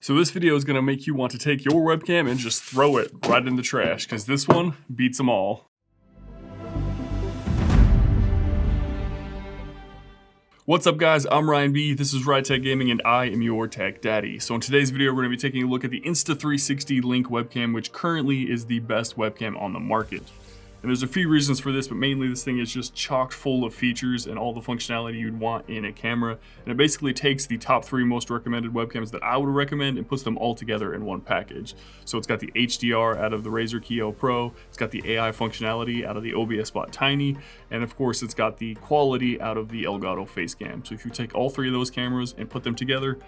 So this video is gonna make you want to take your webcam and just throw it right in the trash, because this one beats them all. What's up guys, I'm Ryan B, this is RyTech Gaming, and I am your tech daddy. So in today's video, we're gonna be taking a look at the Insta360 Link webcam, which currently is the best webcam on the market. And there's a few reasons for this, but mainly this thing is just chock full of features and all the functionality you'd want in a camera. And it basically takes the top 3 most recommended webcams that I would recommend and puts them all together in one package. So it's got the HDR out of the Razer Kiyo Pro, it's got the AI functionality out of the OBS Spot Tiny, and of course it's got the quality out of the Elgato Facecam. So if you take all 3 of those cameras and put them together,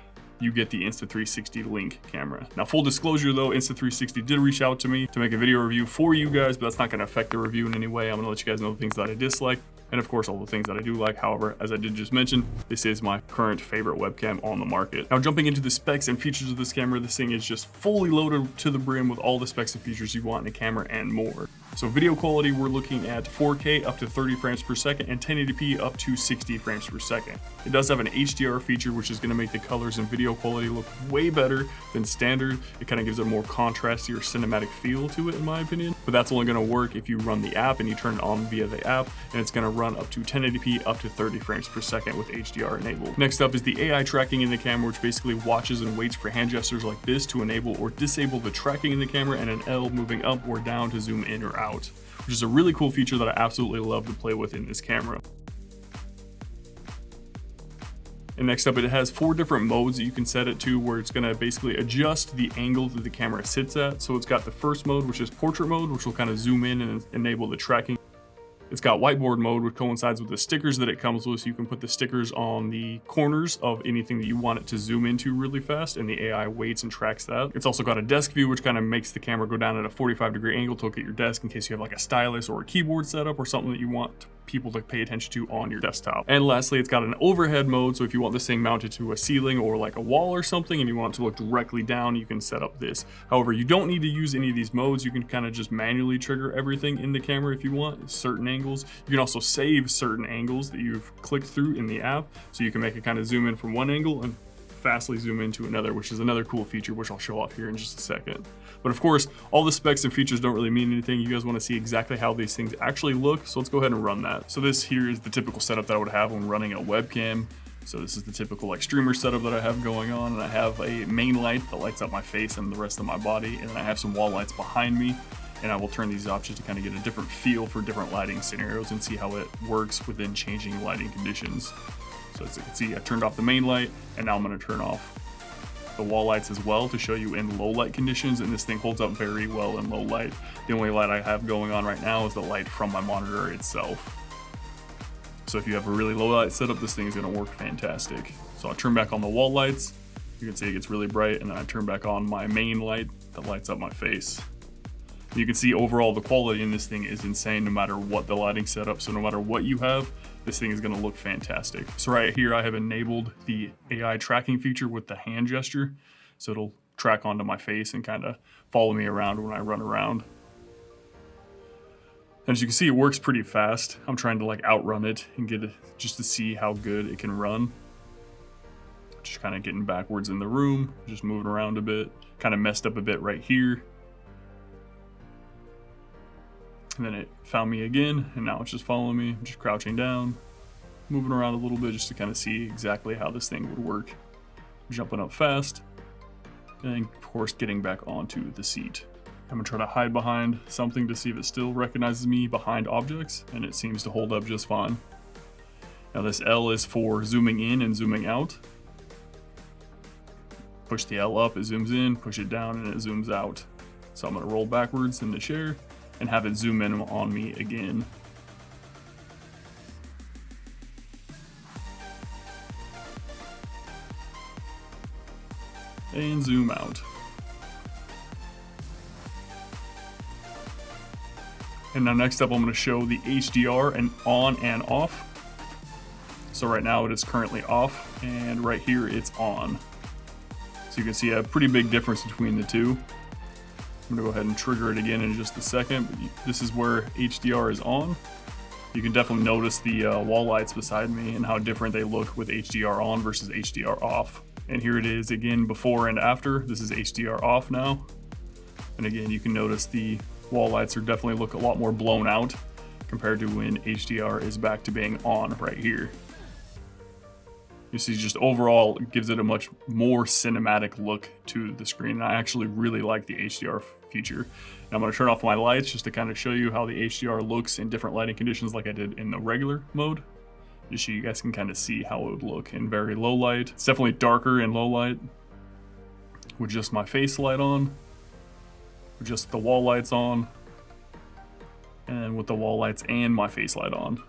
you get the Insta360 Link camera. Now, full disclosure though, Insta360 did reach out to me to make a video review for you guys, but that's not gonna affect the review in any way. I'm gonna let you guys know the things that I dislike, and of course all the things that I do like. However, as I did just mention, this is my current favorite webcam on the market. Now, jumping into the specs and features of this camera, this thing is just fully loaded to the brim with all the specs and features you want in a camera and more. So video quality, we're looking at 4K up to 30 frames per second and 1080p up to 60 frames per second. It does have an HDR feature, which is gonna make the colors and video quality look way better than standard. It kind of gives it a more contrasty or cinematic feel to it, in my opinion. But that's only gonna work if you run the app and you turn it on via the app, and it's gonna run up to 1080p up to 30 frames per second with HDR enabled. Next up is the AI tracking in the camera, which basically watches and waits for hand gestures like this to enable or disable the tracking in the camera, and an L moving up or down to zoom in or out, which is a really cool feature that I absolutely love to play with in this camera. And next up, it has 4 different modes that you can set it to, where it's gonna basically adjust the angle that the camera sits at. So it's got the first mode, which is portrait mode, which will kind of zoom in and enable the tracking. It's got whiteboard mode, which coincides with the stickers that it comes with, so you can put the stickers on the corners of anything that you want it to zoom into really fast, and the AI waits and tracks that. It's also got a desk view, which kind of makes the camera go down at a 45-degree angle to look at your desk in case you have like a stylus or a keyboard setup or something that you want people to pay attention to on your desktop. And lastly, it's got an overhead mode, so if you want this thing mounted to a ceiling or like a wall or something and you want it to look directly down, you can set up this. However, you don't need to use any of these modes. You can kind of just manually trigger everything in the camera if you want, certain angles. You can also save certain angles that you've clicked through in the app, so you can make it kind of zoom in from one angle and fastly zoom into another, which is another cool feature, which I'll show off here in just a second. But of course, all the specs and features don't really mean anything. You guys want to see exactly how these things actually look, so let's go ahead and run that. So this here is the typical setup that I would have when running a webcam. So this is the typical like streamer setup that I have going on, and I have a main light that lights up my face and the rest of my body, and then I have some wall lights behind me, and I will turn these options to kind of get a different feel for different lighting scenarios and see how it works within changing lighting conditions. So as you can see, I turned off the main light, and now I'm going to turn off the wall lights as well to show you in low light conditions, and this thing holds up very well in low light. The only light I have going on right now is the light from my monitor itself. So if you have a really low light setup, this thing is going to work fantastic. So I turn back on the wall lights, you can see it gets really bright, and then I turn back on my main light that lights up my face. You can see overall the quality in this thing is insane no matter what the lighting setup. So no matter what you have, this thing is going to look fantastic. So right here I have enabled the AI tracking feature with the hand gesture, so it'll track onto my face and kind of follow me around when I run around. And as you can see, it works pretty fast. I'm trying to like outrun it and get it just to see how good it can run. Just kind of getting backwards in the room, just moving around a bit. Kind of messed up a bit right here. And then it found me again, and now it's just following me. I'm just crouching down, moving around a little bit just to kind of see exactly how this thing would work. Jumping up fast, and then of course getting back onto the seat. I'm gonna try to hide behind something to see if it still recognizes me behind objects, and it seems to hold up just fine. Now this L is for zooming in and zooming out. Push the L up, it zooms in, push it down, and it zooms out. So I'm gonna roll backwards in the chair and have it zoom in on me again. And zoom out. And now next up, I'm gonna show the HDR and on and off. So right now it is currently off, and right here it's on. So you can see a pretty big difference between the two. I'm gonna go ahead and trigger it again in just a second, but this is where HDR is on. You can definitely notice the wall lights beside me and how different they look with HDR on versus HDR off. And here it is again before and after. This is HDR off now. And again, you can notice the wall lights are definitely look a lot more blown out compared to when HDR is back to being on right here. You see, just overall, it gives it a much more cinematic look to the screen. And I actually really like the HDR feature. And I'm gonna turn off my lights just to kind of show you how the HDR looks in different lighting conditions like I did in the regular mode. Just so you guys can kind of see how it would look in very low light. It's definitely darker in low light with just my face light on, with just the wall lights on, and with the wall lights and my face light on.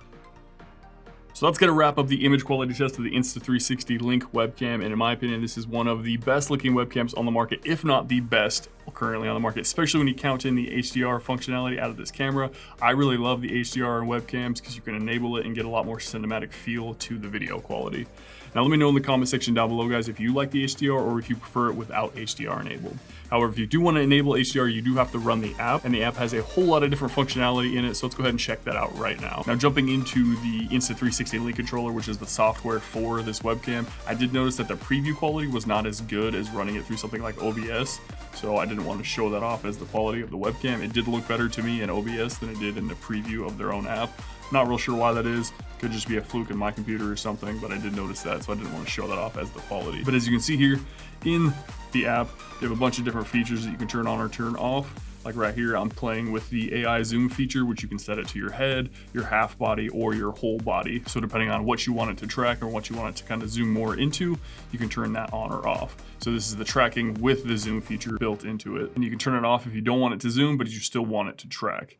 So that's gonna wrap up the image quality test of the Insta360 Link webcam, and in my opinion, this is one of the best looking webcams on the market, if not the best currently on the market, especially when you count in the HDR functionality out of this camera. I really love the HDR webcams because you can enable it and get a lot more cinematic feel to the video quality. Now let me know in the comment section down below, guys, if you like the HDR or if you prefer it without HDR enabled. However, if you do want to enable HDR, you do have to run the app, and the app has a whole lot of different functionality in it, so let's go ahead and check that out right now. Now jumping into the Insta360 Link controller, which is the software for this webcam, I did notice that the preview quality was not as good as running it through something like OBS, so I didn't want to show that off as the quality of the webcam. It did look better to me in OBS than it did in the preview of their own app. Not real sure why that is. Could just be a fluke in my computer or something, but I did notice that, so I didn't want to show that off as the quality. But as you can see here in the app, you have a bunch of different features that you can turn on or turn off. Like right here, I'm playing with the AI zoom feature, which you can set it to your head, your half body, or your whole body. So depending on what you want it to track or what you want it to kind of zoom more into, you can turn that on or off. So this is the tracking with the zoom feature built into it. And you can turn it off if you don't want it to zoom, but you still want it to track.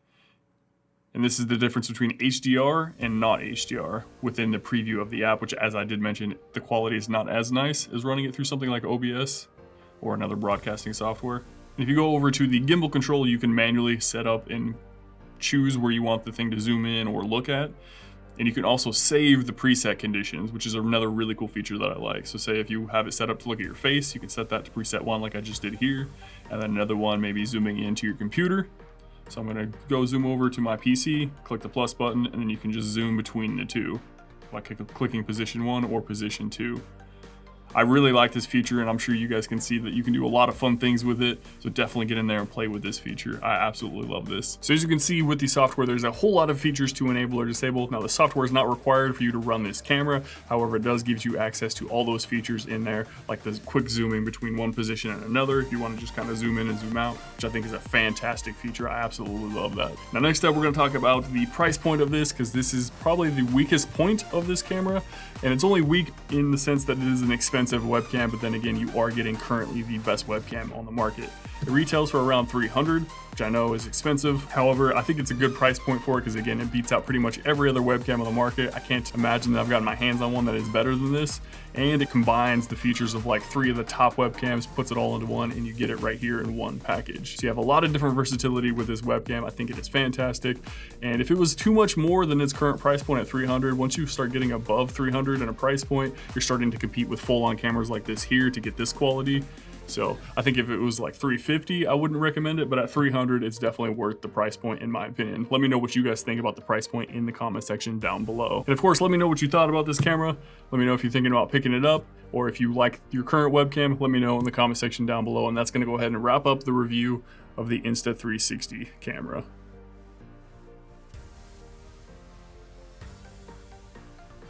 And this is the difference between HDR and not HDR within the preview of the app, which, as I did mention, the quality is not as nice as running it through something like OBS or another broadcasting software. And if you go over to the gimbal control, you can manually set up and choose where you want the thing to zoom in or look at. And you can also save the preset conditions, which is another really cool feature that I like. So say if you have it set up to look at your face, you can set that to preset 1 like I just did here. And then another one, maybe zooming into your computer. So I'm gonna go zoom over to my PC, click the plus button, and then you can just zoom between the two by clicking position 1 or position 2. I really like this feature, and I'm sure you guys can see that you can do a lot of fun things with it. So definitely get in there and play with this feature. I absolutely love this. So as you can see with the software, there's a whole lot of features to enable or disable. Now the software is not required for you to run this camera. However, it does give you access to all those features in there, like the quick zooming between one position and another if you want to just kind of zoom in and zoom out, which I think is a fantastic feature. I absolutely love that. Now next up, we're going to talk about the price point of this, because this is probably the weakest point of this camera. And it's only weak in the sense that it is an expensive webcam, but then again, you are getting currently the best webcam on the market. It retails for around $300, which I know is expensive. However, I think it's a good price point for it because again, it beats out pretty much every other webcam on the market. I can't imagine that I've gotten my hands on one that is better than this. And it combines the features of like 3 of the top webcams, puts it all into one, and you get it right here in one package. So you have a lot of different versatility with this webcam. I think it is fantastic. And if it was too much more than its current price point at $300, once you start getting above $300 in a price point, you're starting to compete with full-on cameras like this here to get this quality. So I think if it was like $350, I wouldn't recommend it, but at $300, it's definitely worth the price point in my opinion. Let me know what you guys think about the price point in the comment section down below. And of course, let me know what you thought about this camera. Let me know if you're thinking about picking it up, or if you like your current webcam, let me know in the comment section down below. And that's gonna go ahead and wrap up the review of the Insta360 camera.